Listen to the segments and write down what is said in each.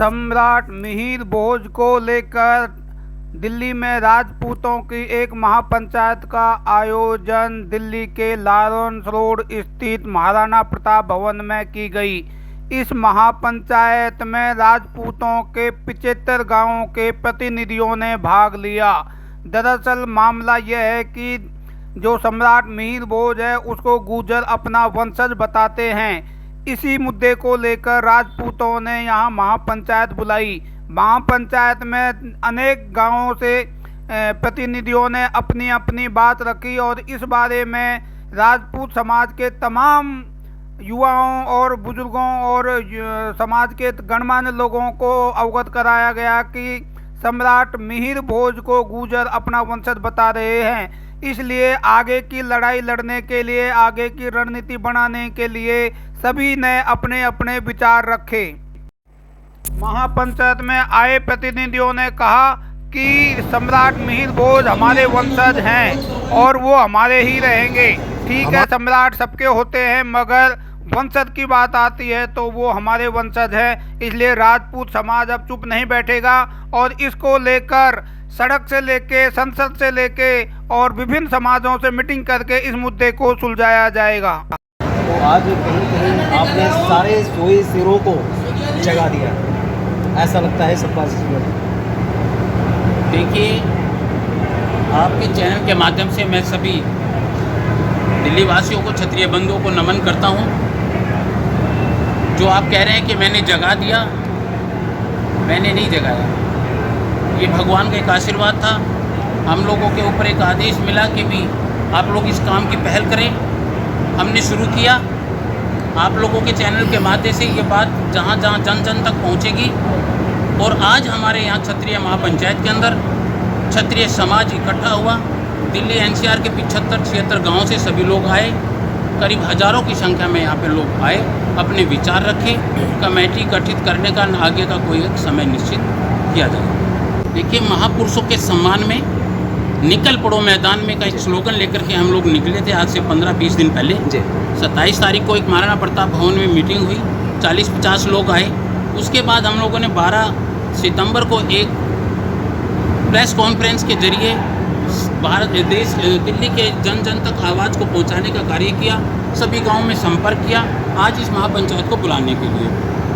सम्राट मिहिर भोज को लेकर दिल्ली में राजपूतों की एक महापंचायत का आयोजन दिल्ली के लॉरेंस रोड स्थित महाराणा प्रताप भवन में की गई। इस महापंचायत में राजपूतों के 75 गांवों के प्रतिनिधियों ने भाग लिया। दरअसल मामला यह है कि जो सम्राट मिहिर भोज है उसको गुर्जर अपना वंशज बताते हैं। इसी मुद्दे को लेकर राजपूतों ने यहाँ महापंचायत बुलाई। महापंचायत में अनेक गांवों से प्रतिनिधियों ने अपनी अपनी बात रखी और इस बारे में राजपूत समाज के तमाम युवाओं और बुजुर्गों और समाज के गणमान्य लोगों को अवगत कराया गया कि सम्राट मिहिर भोज को गुर्जर अपना वंशज बता रहे हैं। इसलिए आगे की लड़ाई लड़ने के लिए, आगे की रणनीति बनाने के लिए सभी ने अपने अपने विचार रखे। महापंचायत में आए प्रतिनिधियों ने कहा कि सम्राट मिहिर भोज हमारे वंशज हैं और वो हमारे ही रहेंगे। ठीक है, सम्राट सबके होते हैं, मगर वंशज की बात आती है तो वो हमारे वंशज हैं। इसलिए राजपूत समाज अब चुप नहीं बैठेगा और इसको लेकर सड़क से लेके, संसद से लेके और विभिन्न समाजों से मीटिंग करके इस मुद्दे को सुलझाया जाएगा। तो आज कहीं कहीं आपने सारे सोए सिरों को जगा दिया, ऐसा लगता है सबका। देखिए, आपके चैनल के माध्यम से मैं सभी दिल्ली वासियों को, क्षत्रिय बंधुओं को नमन करता हूं। जो आप कह रहे हैं कि मैंने जगा दिया, मैंने नहीं जगाया। ये भगवान का एक आशीर्वाद था। हम लोगों के ऊपर एक आदेश मिला कि भी आप लोग इस काम की पहल करें। हमने शुरू किया। आप लोगों के चैनल के माध्यम से ये बात जहाँ जहाँ जन जन तक पहुँचेगी। और आज हमारे यहाँ क्षत्रिय महापंचायत के अंदर क्षत्रिय समाज इकट्ठा हुआ। दिल्ली एनसीआर के 75-76 गाँव से सभी लोग आए। करीब हज़ारों की संख्या में यहाँ पे लोग आए, अपने विचार रखे। कमेटी गठित करने का आगे का कोई एक समय निश्चित किया जाए। देखिए, महापुरुषों के सम्मान में निकल पड़ो मैदान में का एक स्लोगन लेकर के हम लोग निकले थे आज से 15-20 दिन पहले। 27 तारीख को एक महाराणा प्रताप भवन में मीटिंग हुई, 40-50 लोग आए। उसके बाद हम लोगों ने 12 सितंबर को एक प्रेस कॉन्फ्रेंस के जरिए दिल्ली के जन जन तक आवाज़ को पहुंचाने का कार्य किया। सभी गाँव में संपर्क किया आज इस महापंचायत को बुलाने के लिए।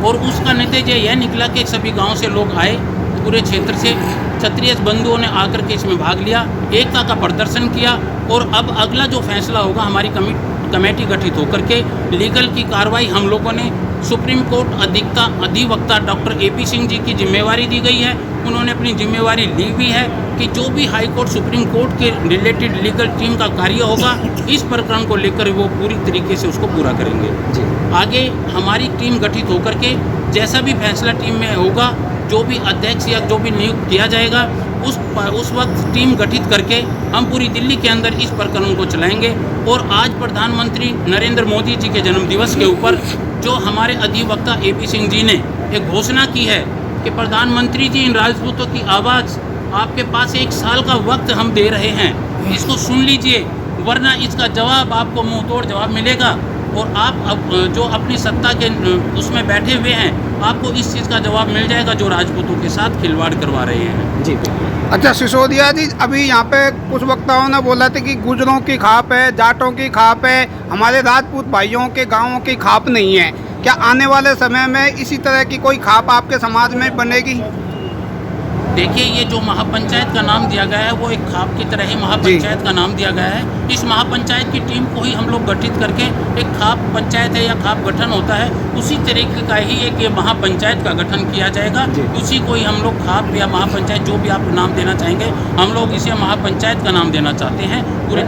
और उसका नतीजा यह निकला कि सभी गाँव से लोग आए, पूरे क्षेत्र से क्षत्रिय बंधुओं ने आकर के इसमें भाग लिया, एकता का प्रदर्शन किया। और अब अगला जो फैसला होगा, हमारी कमेटी गठित होकर के लीगल की कार्रवाई हम लोगों ने सुप्रीम कोर्ट अधिवक्ता डॉक्टर AP सिंह जी की जिम्मेवारी दी गई है। उन्होंने अपनी जिम्मेवारी ली भी है कि जो भी हाई कोर्ट, सुप्रीम कोर्ट के रिलेटेड लीगल टीम का कार्य होगा, इस प्रकरण को लेकर वो पूरी तरीके से उसको पूरा करेंगे। आगे हमारी टीम गठित होकर के जैसा भी फैसला टीम में होगा, जो भी अध्यक्ष या जो भी नियुक्त किया जाएगा, उस वक्त टीम गठित करके हम पूरी दिल्ली के अंदर इस प्रकरण को चलाएंगे। और आज प्रधानमंत्री नरेंद्र मोदी जी के जन्मदिवस के ऊपर जो हमारे अधिवक्ता AP सिंह जी ने एक घोषणा की है कि प्रधानमंत्री जी, इन राजपूतों की आवाज़ आपके पास 1 साल का वक्त हम दे रहे हैं, इसको सुन लीजिए, वरना इसका जवाब आपको मुंह तोड़ जवाब मिलेगा। और आप जो अपनी सत्ता के उसमें बैठे हुए हैं, आपको इस चीज़ का जवाब मिल जाएगा जो राजपूतों के साथ खिलवाड़ करवा रहे हैं। जी। अच्छा सिसोदिया जी, अभी यहाँ पे कुछ वक्ताओं ने बोला था कि गुजरों की खाप है, जाटों की खाप है, हमारे राजपूत भाइयों के गाँवों की खाप नहीं है। क्या आने वाले समय में इसी तरह की कोई खाप आपके समाज में बनेगी? देखिए, ये जो महापंचायत का नाम दिया गया है वो एक खाप की तरह ही महापंचायत का नाम दिया गया है। इस महापंचायत की टीम को ही हम लोग गठित करके, एक खाप पंचायत है या खाप गठन होता है, उसी तरीके का ही एक ये महापंचायत का गठन किया जाएगा। उसी को ही हम लोग खाप या महापंचायत, जो भी आप नाम देना चाहेंगे, हम लोग इसे महापंचायत का नाम देना चाहते हैं। पूरे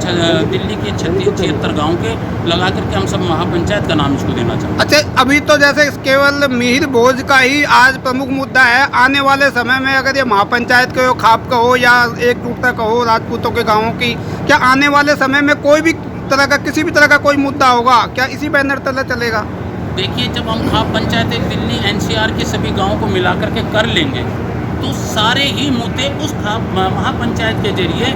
दिल्ली के 76 गाँव के लगा करके हम सब महापंचायत का नाम इसको देना चाहते हैं। अच्छा, अभी तो जैसे केवल मिहिर भोज का ही आज प्रमुख मुद्दा है, आने वाले समय में अगर ये महापंचायत को खाप कहो या एकजुटता कहो राजपूतों के गांवों की, क्या आने वाले समय में कोई भी तरह का, किसी भी तरह का कोई मुद्दा होगा, क्या इसी बैनर तले चलेगा? देखिए, जब हम खाप पंचायत दिल्ली NCR के सभी गाँवों को मिला करके कर लेंगे तो सारे ही मुद्दे उस खाप महापंचायत के जरिए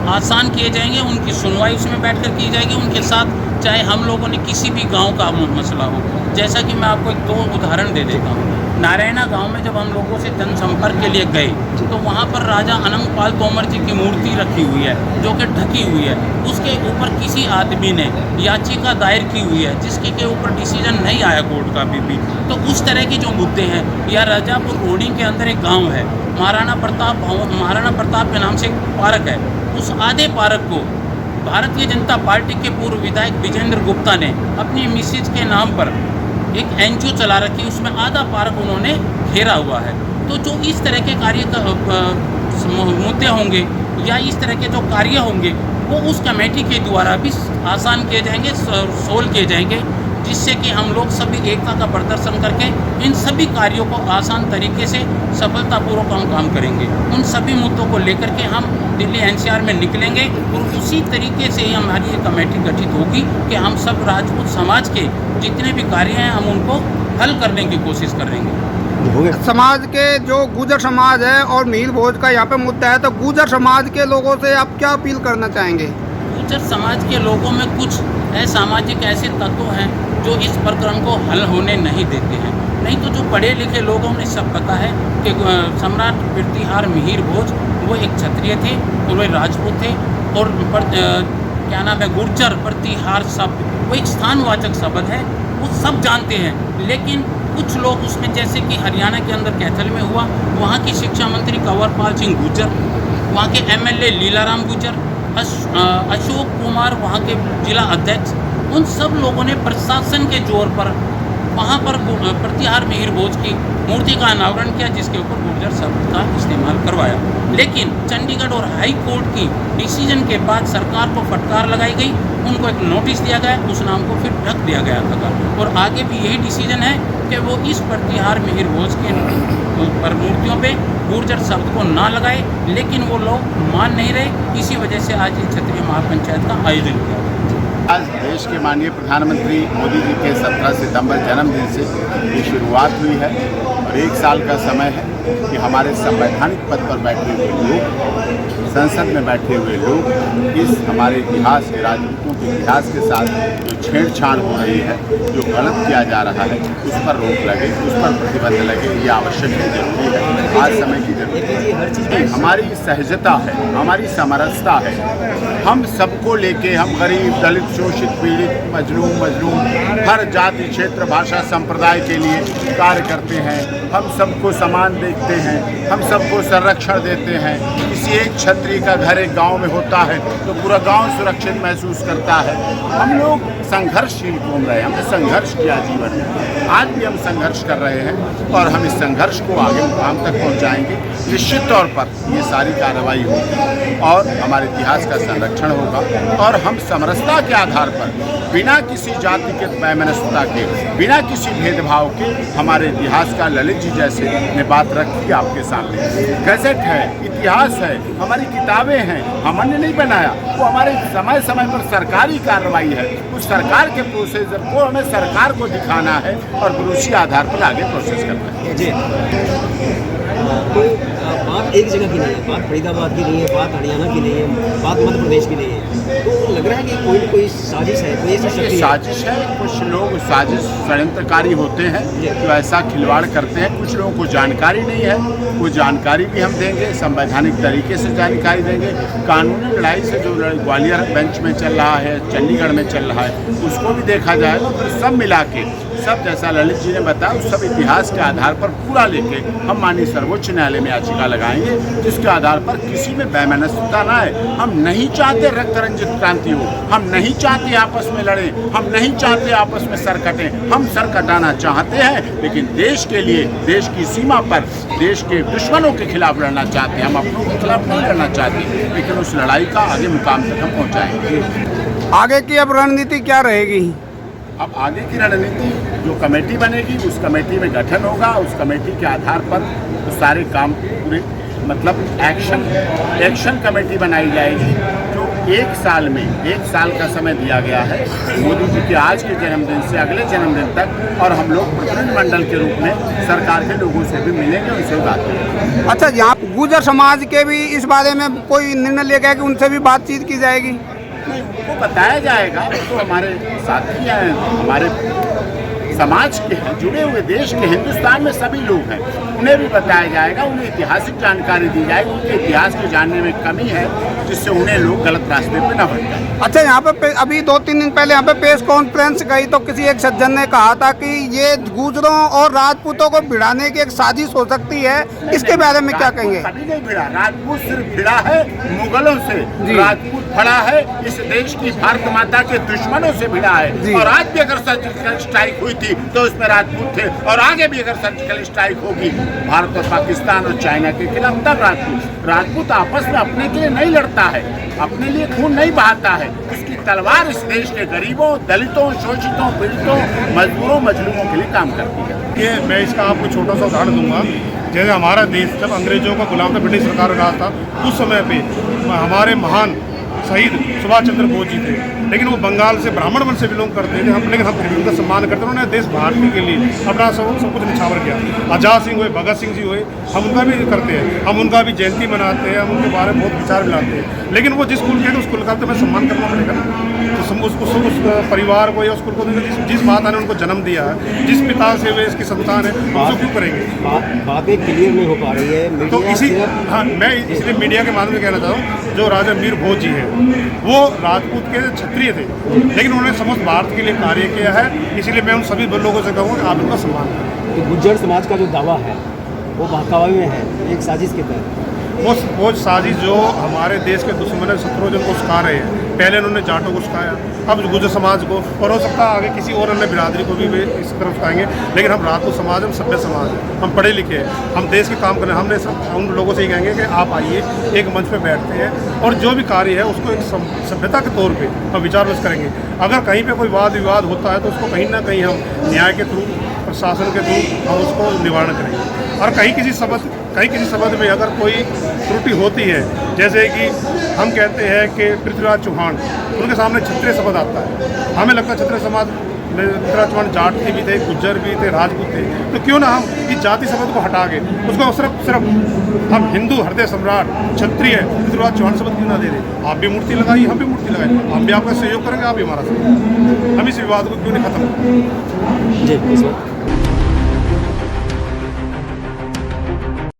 आसान किए जाएंगे। उनकी सुनवाई उसमें बैठकर की जाएगी उनके साथ, चाहे हम लोगों ने किसी भी गांव का मसला हो। जैसा कि मैं आपको 2 उदाहरण दे देता हूँ। नारायणा गांव में जब हम लोगों से जनसंपर्क के लिए गए तो वहाँ पर राजा अनंगपाल तोमर जी की मूर्ति रखी हुई है जो कि ढकी हुई है। उसके ऊपर किसी आदमी ने याचिका दायर की हुई है जिसके के ऊपर डिसीजन नहीं आया कोर्ट का अभी भी। तो उस तरह के जो मुद्दे हैं, या राजापुर रोडी के अंदर एक गाँव है, महाराणा प्रताप के नाम से एक पार्क है, उस आधे पार्क को भारतीय जनता पार्टी के पूर्व विधायक विजेंद्र गुप्ता ने अपनी मिसेज के नाम पर एक एनजीओ चला रखी, उसमें आधा पार्क उन्होंने घेरा हुआ है। तो जो इस तरह के मुद्दे होंगे या इस तरह के जो कार्य होंगे वो उस कमेटी के द्वारा भी आसान किए जाएंगे, सोल्व किए जाएंगे, जिससे कि हम लोग सभी एकता का प्रदर्शन करके इन सभी कार्यों को आसान तरीके से सफलतापूर्वक हम काम करेंगे। उन सभी मुद्दों को लेकर के हम दिल्ली एनसीआर में निकलेंगे और उसी तरीके से ही हमारी ये कमेटी गठित होगी कि हम सब राजपूत समाज के जितने भी कार्य हैं हम उनको हल करने की कोशिश करेंगे। समाज के जो गुर्जर समाज है और मीर भोज का यहाँ पे मुद्दा है, तो गुर्जर समाज के लोगों से आप क्या अपील करना चाहेंगे? गुर्जर समाज के लोगों में कुछ असामाजिक ऐसे तत्व हैं जो इस प्रकरण को हल होने नहीं देते हैं। नहीं तो जो पढ़े लिखे लोगों ने सब पता है कि सम्राट प्रतिहार मिहिर भोज वो एक क्षत्रिय थे और वे राजपूत थे, और क्या नाम है, गुर्जर प्रतिहार शब्द वो एक स्थानवाचक शब्द है, वो सब जानते हैं। लेकिन कुछ लोग उसमें, जैसे कि हरियाणा के अंदर कैथल में हुआ, वहाँ की शिक्षा मंत्री कंवरपाल सिंह गुर्जर, वहाँ के एमएलए लीलाराम गुर्जर, अशोक कुमार वहाँ के जिला अध्यक्ष, उन सब लोगों ने प्रशासन के जोर पर वहाँ पर प्रतिहार मिहिर भोज की मूर्ति का अनावरण किया, जिसके ऊपर गुर्जर शब्द का इस्तेमाल करवाया। लेकिन चंडीगढ़ और हाई कोर्ट की डिसीजन के बाद सरकार को फटकार लगाई गई, उनको एक नोटिस दिया गया, उस नाम को फिर ढक दिया गया था। और आगे भी यही डिसीजन है कि वो इस प्रतिहार मिहिर भोज के पर मूर्तियों पे गुर्जर शब्द को ना लगाए, लेकिन वो लोग मान नहीं रहे। इसी वजह से आज ये क्षत्रिय महापंचायत का आयोजन किया। आज देश के माननीय प्रधानमंत्री मोदी जी के 17 सितंबर जन्मदिन से ये शुरुआत हुई है और 1 साल का समय है कि हमारे संवैधानिक पद पर बैठे हुए लोग, संसद में बैठे हुए लोग इस हमारे इतिहास के, राजपूतों के इतिहास के साथ जो छेड़छाड़ हो रही है, जो गलत किया जा रहा है, उस पर रोक लगे, उस पर प्रतिबंध लगे। ये आवश्यक है, जरूरी है, आज समय की जरूरत है। हमारी सहजता है, हमारी समरसता है, हम सबको लेके, हम गरीब, दलित, शोषित, पीड़ित, मजलूम हर जाति, क्षेत्र, भाषा, संप्रदाय के लिए कार्य करते हैं। हम सबको समान देखते हैं, हम सबको संरक्षण देते हैं। किसी एक क्षत्रिय का घर एक गांव में होता है तो पूरा गांव सुरक्षित महसूस करता है। हम लोग संघर्षशील घूम रहे हैं, हमने संघर्ष किया जीवन में, आज भी हम संघर्ष कर रहे हैं और हम इस संघर्ष को आगे मुकाम तक पहुंचाएंगे। निश्चित तौर पर ये सारी कार्रवाई होगी और हमारे इतिहास का संरक्षण होगा और हम समरसता के आधार पर, बिना किसी जाति के वैमनस्यता के, बिना किसी भेदभाव के, हमारे इतिहास का ललित जी जैसे ने बात रखी आपके सामने। गज़ट है, इतिहास है, हमारी किताबें हैं, हमने नहीं बनाया, वो हमारे समय समय पर सरकारी कार्रवाई है। उस सरकार के प्रोसीजर को हमें सरकार को दिखाना है और उसी आधार पर आगे प्रोसेस करना है। जी, तो बात एक जगह की नहीं है, बात फरीदाबाद की नहीं है, बात हरियाणा की नहीं है, बात मध्य प्रदेश की नहीं है। तो लग रहा है कि कोई न कोई साजिश है, कोई ऐसी शक्ति साजिश है। कुछ लोग साजिश षड्यंत्रकारी होते हैं जो ऐसा खिलवाड़ करते हैं। कुछ लोगों को जानकारी नहीं है, वो जानकारी भी हम देंगे, संवैधानिक तरीके से जानकारी देंगे। कानूनी लड़ाई से जो ग्वालियर बेंच में चल रहा है, चंडीगढ़ में चल रहा है, उसको भी देखा जाएगा। फिर सब मिला के, सब जैसा ललित जी ने बताया, उस सब इतिहास के आधार पर पूरा लेके हम माननीय सर्वोच्च न्यायालय में याचिका लगाएंगे, जिसके आधार पर किसी में वैमनस्यता ना है। हम नहीं चाहते रक्त रंजित क्रांति हो, हम नहीं चाहते आपस में लड़ें, हम नहीं चाहते आपस में सर कटें। हम सर कटाना चाहते हैं, लेकिन देश के लिए, देश की सीमा पर, देश के दुश्मनों के खिलाफ लड़ना चाहते हैं। हम अपनों के खिलाफ नहीं लड़ना चाहते, लेकिन उस लड़ाई का आगे मुकाम तक हम पहुँचाएंगे। आगे की अब रणनीति क्या रहेगी? अब आगे की रणनीति, जो कमेटी बनेगी उस कमेटी में गठन होगा, उस कमेटी के आधार पर तो सारे काम पूरे, मतलब एक्शन कमेटी बनाई जाएगी, जो 1 साल में, 1 साल का समय दिया गया है मोदी जी के आज के जन्मदिन से अगले जन्मदिन तक। और हम लोग प्रतिनिधिमंडल के रूप में सरकार के लोगों से भी मिलेंगे, उनसे बात करेंगे। अच्छा, यहाँ गुर्जर समाज के भी इस बारे में कोई निर्णय लिया गया कि उनसे भी बातचीत की जाएगी? नहीं, उनको बताया जाएगा, तो हमारे साथी हैं, हमारे समाज के हैं, जुड़े हुए देश के, हिंदुस्तान में सभी लोग हैं, उन्हें भी बताया जाएगा, उन्हें ऐतिहासिक जानकारी दी जाएगी, उनके इतिहास को जानने में कमी है जिससे उन्हें लोग गलत रास्ते पे न भटकाएं। अच्छा, यहाँ पे अभी 2-3 दिन पहले यहाँ पे प्रेस कॉन्फ्रेंस गई तो किसी एक सज्जन ने कहा था कि ये गुर्जरों और राजपूतों को भिड़ाने की एक साजिश हो सकती है, इसके बारे में क्या कहेंगे? कभी नहीं भिड़ा, राजपूत सिर्फ भिड़ा है मुगलों से, राजपूत फड़ा है इस देश की भारत माता के दुश्मनों से भिड़ा है। और आज भी अगर सर्जिकल स्ट्राइक हुई थी तो उसमें राजपूत थे, और आगे भी अगर सर्जिकल स्ट्राइक होगी भारत और पाकिस्तान और चाइना के खिलाफ, तब राजपूत आपस में अपने के लिए नहीं लड़ता है, अपने लिए खून नहीं बहाता है, उसकी तलवार इस देश के गरीबों, दलितों, शोषितों, पीड़ितों, मजदूरों, मजलूमों के लिए काम करती है। ये मैं इसका आपको छोटा सा उदाहरण दूंगा। जैसे हमारा देश जब अंग्रेजों का गुलाम था, ब्रिटिश सरकार का राज था, उस समय पे हमारे महान शहीद सुभाष चंद्र बोस जी थे, लेकिन वो बंगाल से ब्राह्मण वंश से बिलोंग करते थे, लेकिन हम फिर भी उनका सम्मान करते हैं। उन्होंने देश भारती के लिए अपना सब कुछ निछावर किया। आज़ाद सिंह हुए, भगत सिंह जी हुए, हम उनका भी करते हैं, हम उनका भी जयंती मनाते हैं, हम उनके बारे में बहुत विचार मिलाते हैं। लेकिन वो जिस स्कूल के थे उस स्कूल का तो हमें सम्मान करना पड़ेगा ना। तो उस परिवार को या स्कूल को जिस माता ने उनको जन्म दिया है, जिस पिता से वे इसकी संतान है, उसको क्यों करेंगे? बातें क्लियर नहीं हो पा रही है। तो हाँ, मैं इसलिए मीडिया के माध्यम से कहना चाहता हूँ, जो राजा मीर भोज जी हैं वो राजपूत के क्षत्रिय थे, लेकिन उन्होंने समस्त भारत के लिए कार्य किया है, इसीलिए मैं उन सभी लोगों से कहूँगा कि आप उनका सम्मान करें। तो गुज्जर समाज का जो दावा है वो बहकावे में है, एक साजिश के तहत। वो साजिश जो हमारे देश के दुश्मन है, शत्रुओं जिनको सिखा रहे हैं। पहले उन्होंने जाटों को सिखाया, अब गुर्जर समाज को, और हो सकता है आगे किसी और अन्य बिरादरी को भी वे इस तरफ सिखाएंगे। लेकिन हम राजपूत समाज, हम सभ्य समाज हैं, हम पढ़े लिखे हैं, हम देश के काम करें। हमने सब उन लोगों से ही कहेंगे कि आप आइए, एक मंच पर बैठते हैं और जो भी कार्य है उसको एक सभ्यता के तौर पर हम विचार विमर्श करेंगे। अगर कहीं पर कोई वाद विवाद होता है तो उसको कहीं ना कहीं हम न्याय के थ्रू, प्रशासन के थ्रू हम उसको निवारण करेंगे। और कहीं किसी शब्द में अगर कोई त्रुटि होती है, जैसे कि हम कहते हैं कि पृथ्वीराज चौहान, उनके सामने क्षत्रिय शब्द आता है, हमें लगता है क्षत्रिय समाज में पृथ्वीराज चौहान जाट भी थे, गुज्जर भी थे, राजपूत थे, तो क्यों ना हम इस जाति शब्द को हटा के उसको सिर्फ हम हिंदू हृदय सम्राट क्षत्रिय पृथ्वीराज चौहान शब्द क्यों ना दे दें? आप भी मूर्ति लगाइए, हम भी मूर्ति लगाएं, हम भी आपका सहयोग करेंगे, आप भी हमारा सहयोग। हम इस विवाद को क्यों नहीं खत्म? जी।